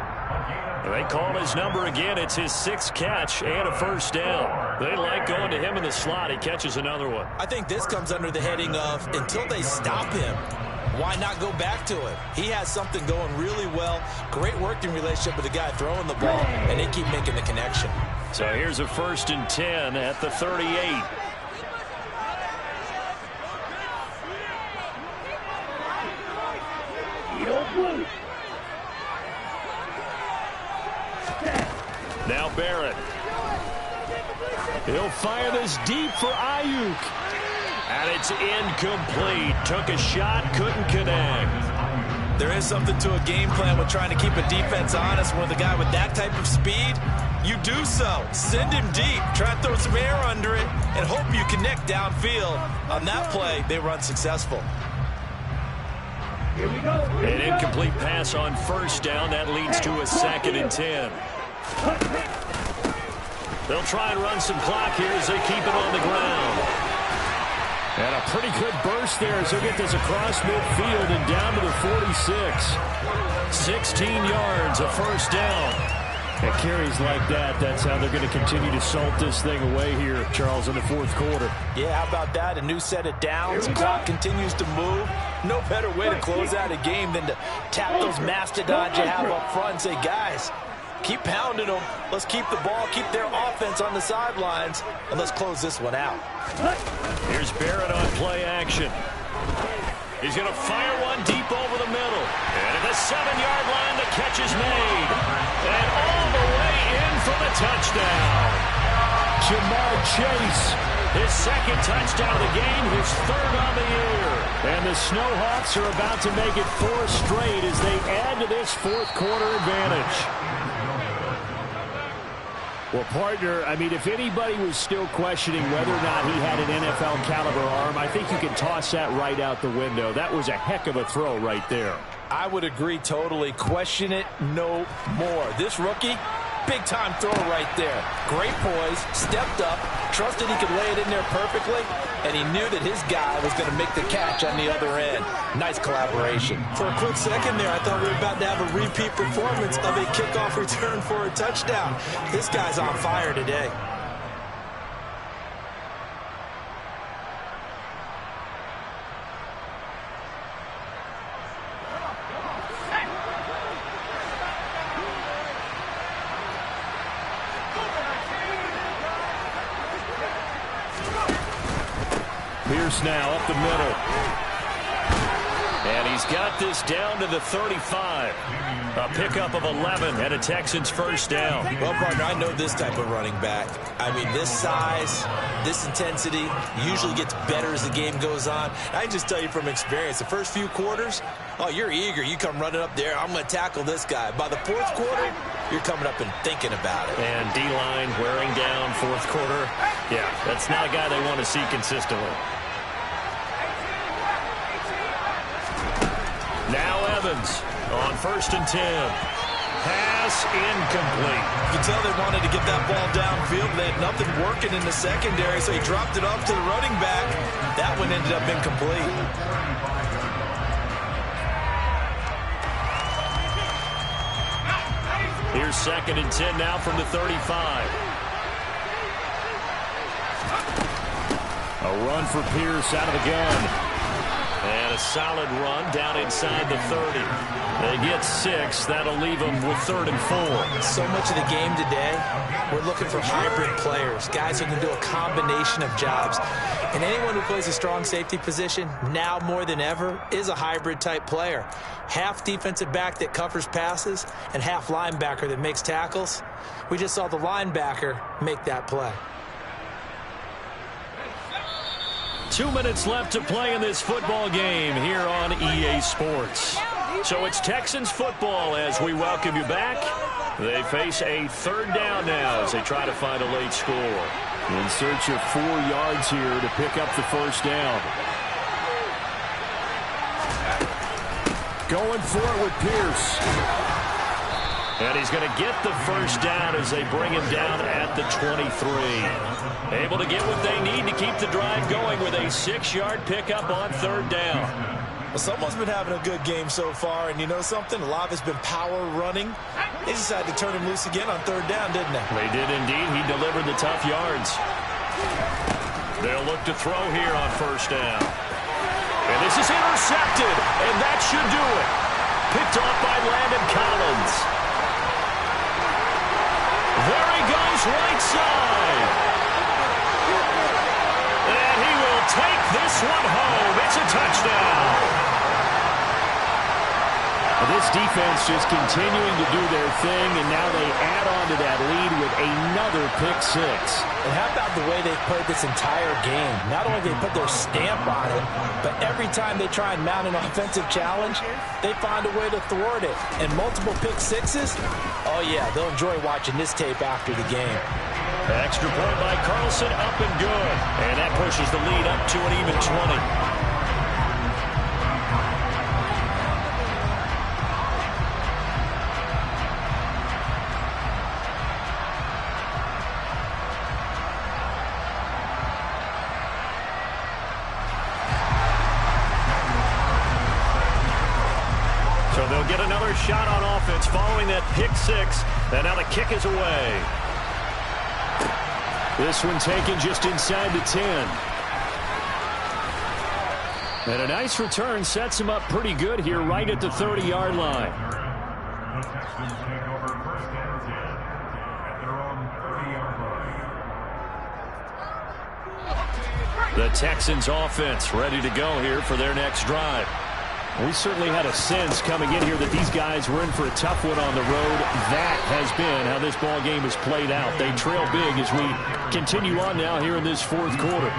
They call his number again. It's his 6th catch and a first down. They like going to him in the slot. He catches another one. I think this comes under the heading of until they stop him, why not go back to it? He has something going really well. Great working relationship with the guy throwing the ball, and they keep making the connection. So here's a 1st and 10 at the 38. Now Barrett. He'll fire this deep for Ayuk. And it's incomplete. Took a shot, couldn't connect. There is something to a game plan with trying to keep a defense honest. With a guy with that type of speed, you do so. Send him deep. Try to throw some air under it and hope you connect downfield. On that play, they were unsuccessful. Here we go. An incomplete pass on 1st down. That leads to a 2nd and 10. They'll try and run some clock here as they keep it on the ground. And a pretty good burst there as they get this across midfield and down to the 46. 16 yards, a first down. And carries like that, that's how they're going to continue to salt this thing away here, Charles, in the 4th quarter. Yeah, how about that? A new set of downs. Clock continues to move. No better way to close out a game than to tap those mastodons you have up front and say, guys, keep pounding them. Let's keep the ball, keep their offense on the sidelines, and let's close this one out. Here's Barrett on play action. He's going to fire one deep over the middle. And at the 7-yard line, the catch is made. And all the way in for the touchdown. Jamar Chase, his 2nd touchdown of the game, his 3rd on the year. And the Snowhawks are about to make it 4 straight as they add to this 4th quarter advantage. Well, partner, I mean, if anybody was still questioning whether or not he had an NFL caliber arm, I think you can toss that right out the window. That was a heck of a throw right there. I would agree totally. Question it no more. This rookie, big-time throw right there. Great poise, stepped up, trusted he could lay it in there perfectly, and he knew that his guy was going to make the catch on the other end. Nice collaboration. For a quick second there, I thought we were about to have a repeat performance of a kickoff return for a touchdown. This guy's on fire today. Pierce now up the middle. And he's got this down to the 35. A pickup of 11 and a Texans first down. Well, partner, I know this type of running back. I mean, this size, this intensity usually gets better as the game goes on. I can just tell you from experience, the first few quarters, oh, you're eager. You come running up there, I'm going to tackle this guy. By the 4th quarter, you're coming up and thinking about it. And D-line wearing down 4th quarter. Yeah, that's not a guy they want to see consistently. Now Evans on 1st and 10. Pass incomplete. You can tell they wanted to get that ball downfield. They had nothing working in the secondary, so he dropped it off to the running back. That one ended up incomplete. Here's 2nd and 10 now from the 35. A run for Pierce out of the gun. And a solid run down inside the 30. They get 6. That'll leave them with 3rd and 4. So much of the game today, we're looking for hybrid players, guys who can do a combination of jobs. And anyone who plays a strong safety position, now more than ever, is a hybrid-type player. Half defensive back that covers passes and half linebacker that makes tackles. We just saw the linebacker make that play. 2 minutes left to play in this football game here on EA Sports. So it's Texans football as we welcome you back. They face a third down now as they try to find a late score. In search of 4 yards here to pick up the first down. Going for it with Pierce. And he's going to get the first down as they bring him down at the 23. Able to get what they need to keep the drive going with a 6-yard pickup on third down. Well, someone's been having a good game so far, and you know something? A lot has been power running. They decided to turn him loose again on third down, didn't they? They did indeed. He delivered the tough yards. They'll look to throw here on first down. And this is intercepted, and that should do it. Picked off by Landon Collins. There he goes, right side. And he will take this one home. It's a touchdown. This defense just continuing to do their thing, and now they add on to that lead with another pick six. And how about the way they've played this entire game? Not only do they put their stamp on it, but every time they try and mount an offensive challenge, they find a way to thwart it. And multiple pick sixes, oh yeah, they'll enjoy watching this tape after the game. Extra point by Carlson, up and good. And that pushes the lead up to an even 20. So they'll get another shot on offense following that pick six. And now the kick is away. This one taken just inside the 10. And a nice return sets him up pretty good here right at the 30-yard line. The Texans offense ready to go here for their next drive. We certainly had a sense coming in here that these guys were in for a tough one on the road. That has been how this ball game has played out. They trail big as we continue on now here in this fourth quarter.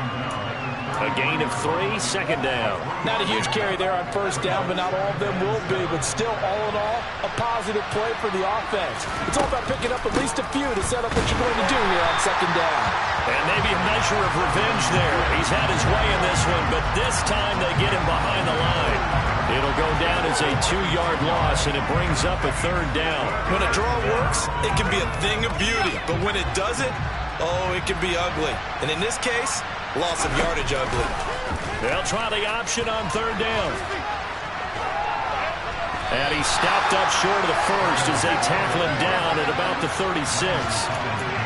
A gain of 3, second down. Not a huge carry there on first down, but not all of them will be. But still, all in all, a positive play for the offense. It's all about picking up at least a few to set up what you're going to do here on second down. And maybe a measure of revenge there. He's had his way in this one, but this time they get him behind the line. It'll go down as a 2-yard loss, and it brings up a third down. When a draw works, it can be a thing of beauty. But when it doesn't, oh, it can be ugly. And in this case, loss of yardage ugly. They'll try the option on third down. And he stopped up short of the first as they tackle him down at about the 36.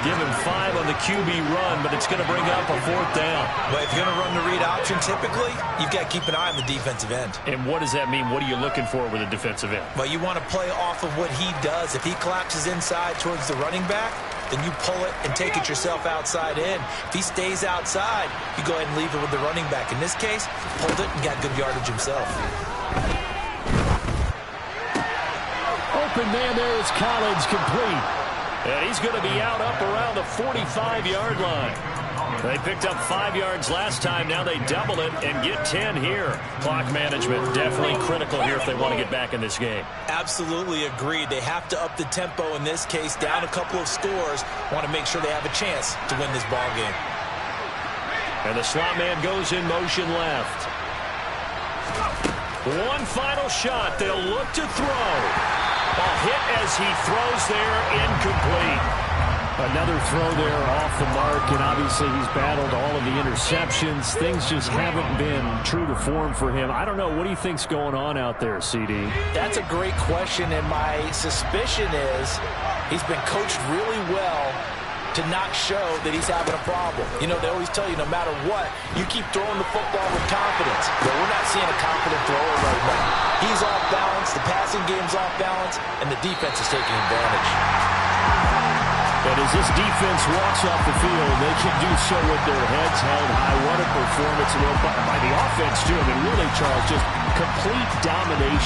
Give him 5 on the QB run, but it's going to bring up a fourth down. Well, if you're going to run the read option, typically, you've got to keep an eye on the defensive end. And what does that mean? What are you looking for with a defensive end? Well, you want to play off of what he does. If he collapses inside towards the running back, then you pull it and take it yourself outside in. If he stays outside, you go ahead and leave it with the running back. In this case, pulled it and got good yardage himself. Open man there is Collins, complete. And he's going to be out up around the 45-yard line. They picked up 5 yards last time. Now they double it and get 10 here. Clock management definitely critical here if they want to get back in this game. Absolutely agreed. They have to up the tempo in this case, down a couple of scores. Want to make sure they have a chance to win this ball game. And the slot man goes in motion left. One final shot. They'll look to throw. A hit as he throws there, incomplete. Another throw there off the mark, and obviously he's battled all of the interceptions. Things just haven't been true to form for him. I don't know. What do you think's going on out there, CD? That's a great question, and my suspicion is he's been coached really well to not show that he's having a problem. You know, they always tell you no matter what, you keep throwing the football with confidence. But we're not seeing a confident thrower right now. He's off balance, the passing game's off balance, and the defense is taking advantage. But as this defense walks off the field, they can do so with their heads held high. What a performance by the offense, too. I mean, really, Charles, just complete domination.